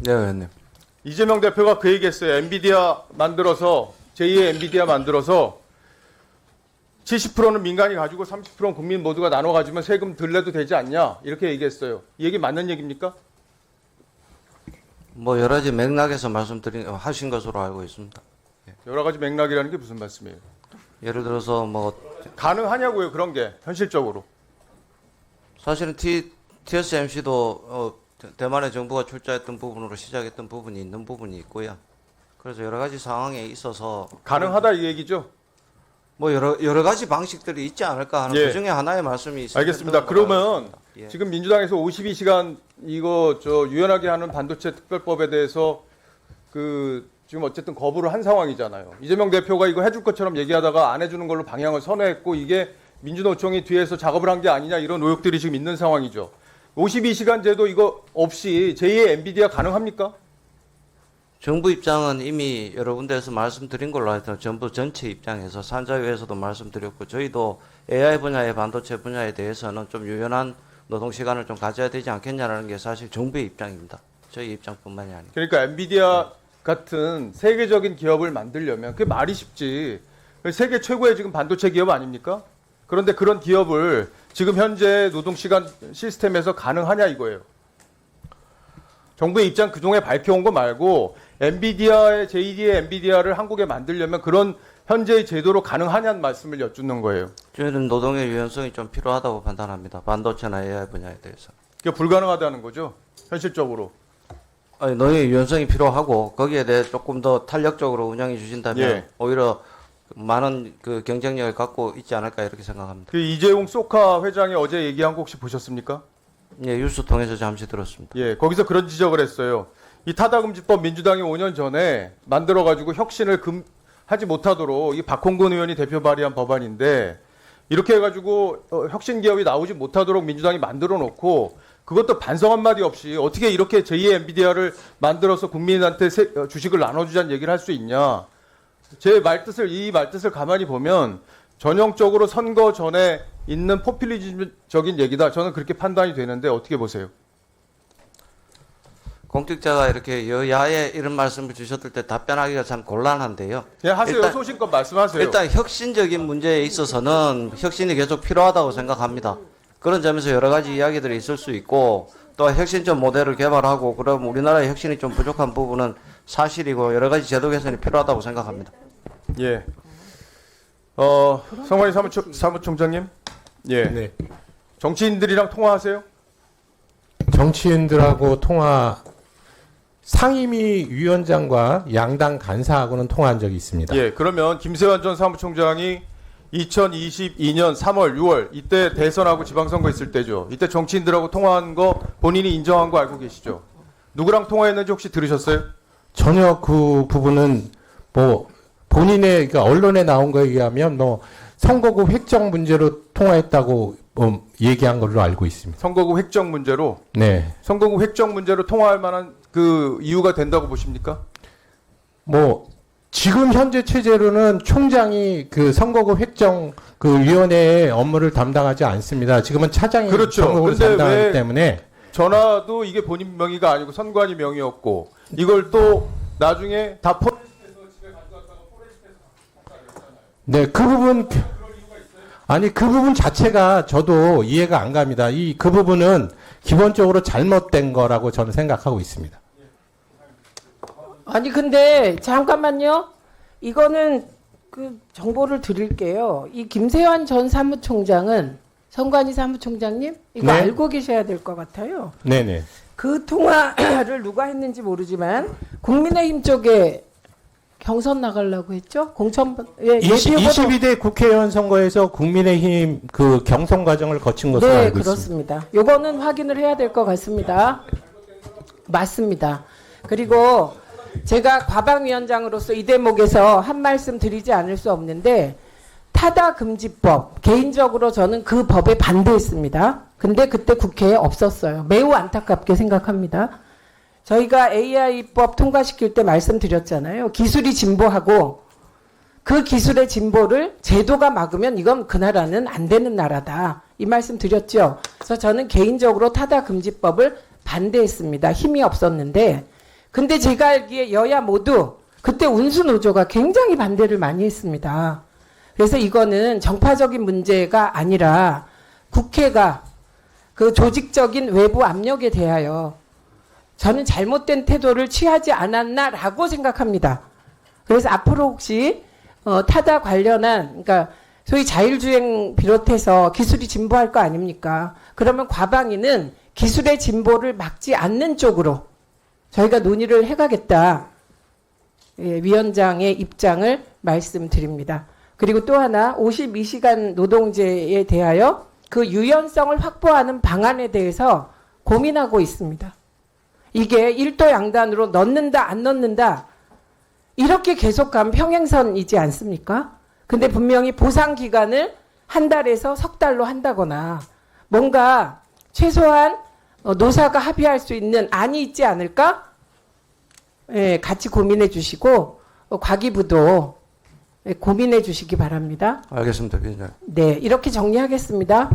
네, 의원님. 이재명 대표가 그 얘기했어요. 엔비디아 만들어서 제2의 엔비디아 만들어서 70%는 민간이 가지고 30%는 국민 모두가 나눠 가지면 세금 덜 내도 되지 않냐 이렇게 얘기했어요. 이 얘기 맞는 얘기입니까? 뭐 여러 가지 맥락에서 하신 것으로 알고 있습니다. 여러 가지 맥락이라는 게 무슨 말씀이에요? 예를 들어서 뭐 가능하냐고요 그런 게 현실적으로. 사실은 TSMC도 대만의 정부가 출자했던 부분으로 시작했던 부분이 있는 부분이 있고요. 그래서 여러 가지 상황에 있어서 가능하다 이 얘기죠? 뭐 여러 가지 방식들이 있지 않을까 하는 예. 그 중에 하나의 말씀이 있습니다. 알겠습니다. 그러면 예. 지금 민주당에서 52시간 이거 유연하게 하는 반도체 특별법에 대해서 지금 어쨌든 거부를 한 상황이잖아요. 이재명 대표가 이거 해줄 것처럼 얘기하다가 안 해주는 걸로 방향을 선회했고 이게 민주노총이 뒤에서 작업을 한 게 아니냐 이런 의혹들이 지금 있는 상황이죠. 52시간 제도 이거 없이 제2의 엔비디아 가능합니까? 정부 입장은 이미 여러 군데에서 말씀드린 걸로 하여튼 정부 전체 입장에서 산자위에서도 말씀드렸고 저희도 AI 분야의 반도체 분야에 대해서는 좀 유연한 노동시간을 좀 가져야 되지 않겠냐라는 게 사실 정부의 입장입니다. 저희 입장뿐만이 아니고. 그러니까 엔비디아 같은 세계적인 기업을 만들려면 그게 말이 쉽지. 세계 최고의 지금 반도체 기업 아닙니까? 그런데 그런 기업을 지금 현재 노동시간 시스템에서 가능하냐 이거예요. 정부의 입장 그동안에 밝혀온 거 말고 엔비디아의 제2의 엔비디아를 한국에 만들려면 그런 현재의 제도로 가능하냐는 말씀을 여쭙는 거예요. 저희는 노동의 유연성이 좀 필요하다고 판단합니다. 반도체나 AI 분야에 대해서. 그게 불가능하다는 거죠. 현실적으로. 아니, 노동의 유연성이 필요하고 거기에 대해 조금 더 탄력적으로 운영해 주신다면 예. 오히려 많은 그 경쟁력을 갖고 있지 않을까 이렇게 생각합니다. 그 이재용 소카 회장이 어제 얘기한 거 혹시 보셨습니까? 예, 뉴스 통해서 잠시 들었습니다. 예, 거기서 그런 지적을 했어요. 이 타다금지법 민주당이 5년 전에 만들어가지고 혁신을 하지 못하도록 이 박홍근 의원이 대표 발의한 법안인데 이렇게 해가지고 혁신 기업이 나오지 못하도록 민주당이 만들어 놓고 그것도 반성 한마디 없이 어떻게 이렇게 제2의 엔비디아를 만들어서 국민한테 주식을 나눠주자는 얘기를 할 수 있냐. 이 말뜻을 가만히 보면 전형적으로 선거 전에 있는 포퓰리즘적인 얘기다. 저는 그렇게 판단이 되는데 어떻게 보세요? 공직자가 이렇게 여야에 이런 말씀을 주셨을 때 답변하기가 참 곤란한데요. 그냥 하세요. 일단- 소신껏 말씀하세요. 일단 혁신적인 문제에 있어서는 혁신이 계속 필요하다고 생각합니다. 그런 점에서 여러 가지 이야기들이 있을 수 있고 또 혁신적 모델을 개발하고 그럼 우리나라의 혁신이 좀 부족한 부분은 사실이고 여러 가지 제도 개선이 필요하다고 생각합니다. 예. 성환이 사무총장님. 예. 네. 정치인들이랑 통화하세요? 정치인들하고 상임위 위원장과 양당 간사하고는 통화한 적이 있습니다. 예. 그러면 김세환 전 사무총장이 2022년 3월, 6월 이때 대선하고 지방선거 있을 때죠. 이때 정치인들하고 통화한 거 본인이 인정한 거 알고 계시죠? 누구랑 통화했는지 혹시 들으셨어요? 전혀 그 부분은 뭐 본인의 그러니까 언론에 나온 거에 의하면 뭐 선거구 획정 문제로 통화했다고 얘기한 걸로 알고 있습니다. 선거구 획정 문제로 네. 선거구 획정 문제로 통화할 만한 그 이유가 된다고 보십니까? 뭐 지금 현재 체제로는 총장이 그 선거구 획정 그 위원회의 업무를 담당하지 않습니다. 지금은 차장이 그렇죠. 선거구를 근데 담당하기 왜 때문에 전화도 이게 본인 명의가 아니고 선관위 명의였고 이걸 또 나중에 다 네, 그 부분 아니 그 부분 자체가 저도 이해가 안 갑니다. 그 부분은 기본적으로 잘못된 거라고 저는 생각하고 있습니다. 아니 근데 잠깐만요. 이거는 그 정보를 드릴게요. 이 김세환 전 사무총장은 선관위 사무총장님 이거 네. 알고 계셔야 될 것 같아요. 네네. 그 통화를 누가 했는지 모르지만 국민의힘 쪽에 경선 나가려고 했죠? 예비 후보 22대 국회의원 선거에서 국민의힘 그 경선 과정을 거친 것으로 네, 알고 있습니다. 그렇습니다. 요거는 확인을 해야 될 것 같습니다. 맞습니다. 그리고 제가 과방위원장으로서 이 대목에서 한 말씀 드리지 않을 수 없는데 타다금지법 개인적으로 저는 그 법에 반대했습니다. 근데 그때 국회에 없었어요. 매우 안타깝게 생각합니다. 저희가 AI법 통과시킬 때 말씀드렸잖아요. 기술이 진보하고 그 기술의 진보를 제도가 막으면 이건 그 나라는 안 되는 나라다. 이 말씀 드렸죠. 그래서 저는 개인적으로 타다금지법을 반대했습니다. 힘이 없었는데 근데 제가 알기에 여야 모두 그때 운수노조가 굉장히 반대를 많이 했습니다. 그래서 이거는 정파적인 문제가 아니라 국회가 그 조직적인 외부 압력에 대하여 저는 잘못된 태도를 취하지 않았나라고 생각합니다. 그래서 앞으로 혹시 타다 관련한, 그러니까 소위 자율주행 비롯해서 기술이 진보할 거 아닙니까? 그러면 과방위는 기술의 진보를 막지 않는 쪽으로 저희가 논의를 해가겠다. 예, 위원장의 입장을 말씀드립니다. 그리고 또 하나 52시간 노동제에 대하여 그 유연성을 확보하는 방안에 대해서 고민하고 있습니다. 이게 일도 양단으로 넣는다 안 넣는다 이렇게 계속 가면 평행선이지 않습니까? 근데 분명히 보상 기간을 한 달에서 석 달로 한다거나 뭔가 최소한 노사가 합의할 수 있는 안이 있지 않을까? 예, 같이 고민해 주시고 과기부도 고민해 주시기 바랍니다. 알겠습니다, 위원장. 네, 이렇게 정리하겠습니다.